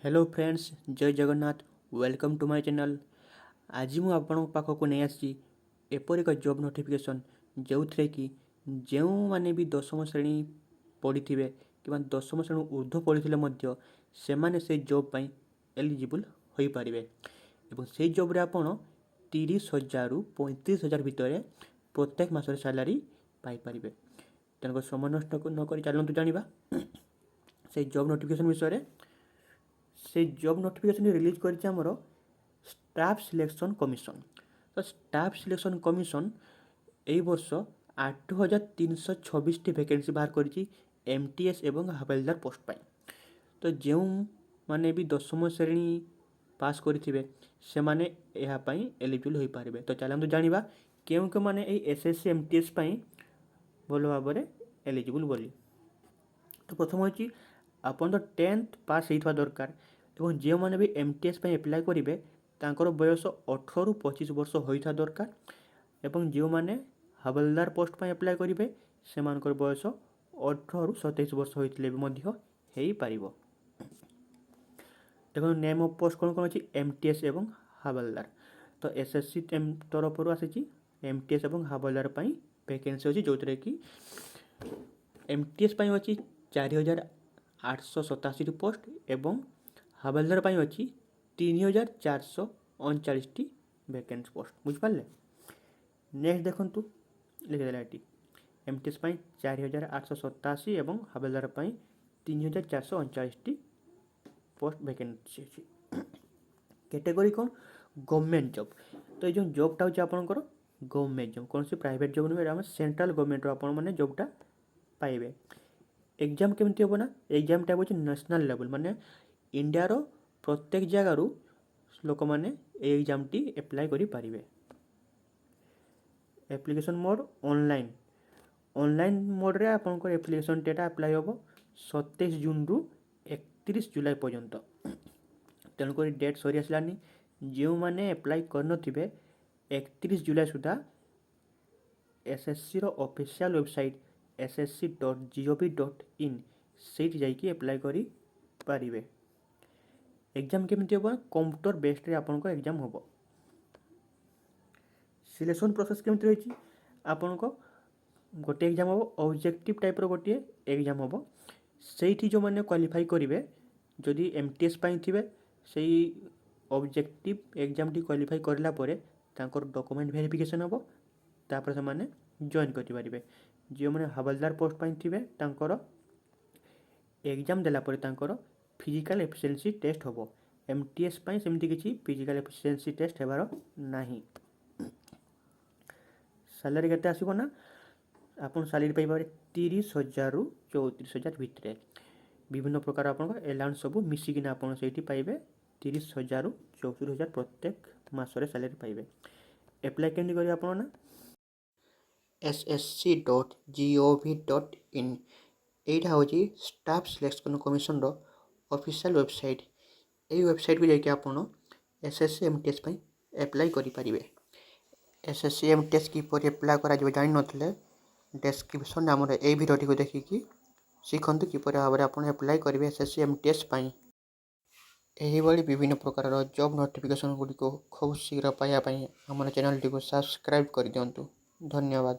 Hello friends, जय Jagannath. Welcome to my channel. आज मु आपण पाखक नहीं आसी एपर एक जॉब नोटिफिकेशन जो थे कि जो माने भी दशम श्रेणी पढ़ी थे कि दशम श्रेणी ऊर्ध्व पढ़ी से माने से जॉब पाई एलिजिबल हो पारे एवं से जॉब रे आपण 30,000 रु 35,000 भितर प्रत्येक मासर सैलरी पाई पारे। तेणुक समय नष्ट नक चलतु जाना से जॉब नोटिफिकेशन विषय से जॉब नोटिफिकेशन रिलीज करछि हमर स्टाफ सिलेक्शन कमिशन। तो स्टाफ सिलेक्शन कमिशन एई वर्ष 8,326 टी वैकेंसी बाहर करछि एमटीएस एवं हवलदार पोस्ट पाई। तो जो माने भी दशम श्रेणी पास करथिबे से माने एहा पाई एलिजिबल होई पारिबे। तो चलंतु जानिबा केउ के माने एई एसएससी एमटीएस पाई भलो भाबरे एलिजिबल बोली। तो प्रथम होछि आपन तो 10th पास हेइथवा दरकार एवं जो माने भी एमटीएस पाई अप्लाई करिवे तांकर बयस 18 रु 25 वर्ष होइथा दरकार एवं जो माने हवलदार पोस्ट पाई अप्लाई करिवे सेमानकर बयस 18 रु 27 वर्ष होइतले भी मध्य हेइ पारिबो। देखो नेम ऑफ पोस्ट कोन कोन अछि एमटीएस एवं हवलदार। तो एसएससी तरफ रु आसी एमटीएस एवं हवलदार पाई वैकेंसी अछि जोतरे कि एमटीएस पाई अछि 4,887 पोस्ट एवं हवलदार पाई अछि 3,439 टी वैकेंट पोस्ट बुझ पाले। नेक्स्ट देखंतु लिख देला एटी एमटीएस पाई 4,887 एवं हवलदार पाई 3,439 टी पोस्ट वैकेंसी अछि। कैटेगरी कौन गवर्नमेंट जॉब। तो ये जो जॉबटा होची आपनकर गवर्नमेंट जॉब कौन सी प्राइवेट जॉब नुहे हम सेंट्रल गवर्नमेंट रो आपन माने जॉबटा पाइबे। एग्जाम केमती होबो ना एग्जामटा होची नेशनल लेवल माने इंडिया रो प्रत्येक जगह रु लोक माने एग्जाम टी अप्लाई करि पारिबे। एप्लीकेशन मोड ऑनलाइन मोड रे आपनकर एप्लीकेशन डेटा अप्लाई होबो 27 जून रु 31 जुलाई पर्यंत। तेणुक डेट सरी आसलानी जो माने अप्लाई करनथिबे 31 जुलाई सुधा एसएससी रो ऑफिशियल वेबसाइट ssc.gov.in सेट जाइकी अप्लाई करि पारिबे। एग्जाम केमती होबो कंप्यूटर बेस्ड रे आपनको एग्जाम होबो। सिलेक्शन प्रोसेस केमती रहिछि आपनको गोटे एग्जाम होबो ऑब्जेक्टिव टाइप रो गोटे एग्जाम होबो सेठी जो माने क्वालिफाई करिवे जदि एमटीएस पाई थिबे सेही ऑब्जेक्टिव एग्जाम टी क्वालिफाई करला परे तांकर डॉक्यूमेंट वेरिफिकेशन होबो तापर से माने जॉइन करि पारिबे। जो माने हवलदार पोस्ट पाई थिबे तांकर एग्जाम देला परे तांकर फिजिकल एफिशिएंसी टेस्ट होबो। एमटीएस पाई सेमती किछि फिजिकल एफिशिएंसी टेस्ट हेबारो नाही। सैलरी केते आसीबो ना आपन सैलरी पाई पारे 30,000 रु 34,000 भितरे विभिन्न प्रकार आपन अलाउंस सब मिसी किना आपन सेठी पाइबे 30,000 रु 34,000 प्रत्येक मासरे सैलरी पाइबे। अप्लाई केंदी करी आपन ना ssc.gov.in एटा होची स्टाफ सिलेक्शन कमिशन रो ऑफिशियल वेबसाइट। एई वेबसाइट को जाके आपन एसएससी एमटीएस पाई अप्लाई करि पारिबे। एसएससी एमटीएस की पर अप्लाई करा जब जानि नथले डिस्क्रिप्शन हमर ए वीडियो को देखि शिखंतु कि पर भाबरे आपन अप्लाई करिवे एसएससी एमटीएस पाई। एही बड़ी विभिन्न प्रकार जॉब नोटिफिकेशन गुडी को खूब शीघ्र पाया पाई हमर चैनल टी को सब्सक्राइब कर दियंतु। धन्यवाद।